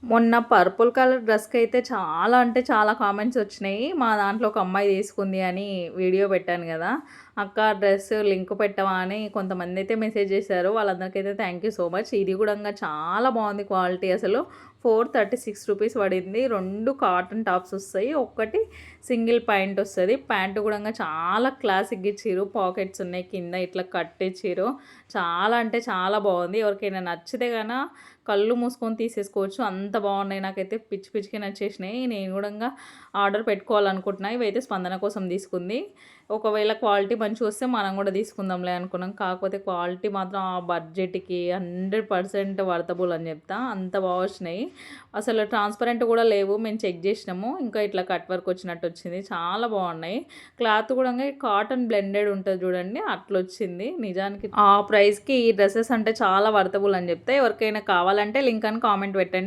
మొన్న purple colour డ్రెస్‌కైతే చాలా అంటే చాలా కామెంట్స్ వచ్చినాయి. మా దాంట్లో ఒక అమ్మాయి తీసుకుంది అని వీడియో పెట్టాను గదా! అక్క డ్రెస్ లింక్ పెట్టవా అని కొంతమందైతే మెసేజ్ చేశారు. వాళ్ళందరికైతే థ్యాంక్ యూ సో మచ్. ఇది గూడంగా చాలా బాగుంది క్వాలిటీ అసలు. 436 రూపీస్ పడింది. 2 కాటన్ టాప్స్ వస్తాయి. ఒక్కటి సింగిల్ ప్యాంట్ వస్తది. ప్యాంట్ గూడంగా చాలా క్లాసిక్‌గా ఇచ్చిర్రు. పాకెట్స్ ఉన్నాయి. కింద ఇట్లా కట్టిచ్చిర్రు. చాలా అంటే చాలా బాగుంది. ఎవరికైనా నచ్చితే గన కళ్ళు మూసుకొని తీసేసుకోవచ్చు. అంత బాగున్నాయి. నాకైతే పిచ్చి పిచ్చిగా నచ్చేసినాయి. నేను గూడంగా ఆర్డర్ పెట్టుకోవాలనుకుంటున్నా. ఇవైతే స్పందన కోసం తీసుకుంది. ఒకవేళ క్వాలిటీ మంచిగొస్తే మనం గూడా తీసుకుందాంలే అనుకున్నాం. కాకపోతే క్వాలిటీ మాత్రం ఆ బడ్జెట్‌కి 100% వర్తబుల్ అని చెప్తా. అంత బాగా వచ్చినాయి. అసలు ట్రాన్స్పరెంట్ గూడా లేవు. మేము చెక్ చేసినాము. ఇంకా ఇట్లా కట్ వర్క్ వచ్చినట్టు వచ్చింది. చాలా బాగున్నాయి. క్లాత్ కూడా కాటన్ బ్లెండెడ్ ఉంటుంది చూడండి, అట్లొచ్చింది. నిజానికి ఆ ప్రైస్‌కి ఈ డ్రెసెస్ అంటే చాలా వర్తబుల్ అని చెప్తా. ఎవరికైనా కావాలంటే లింక్ అని కామెంట్ పెట్టండి.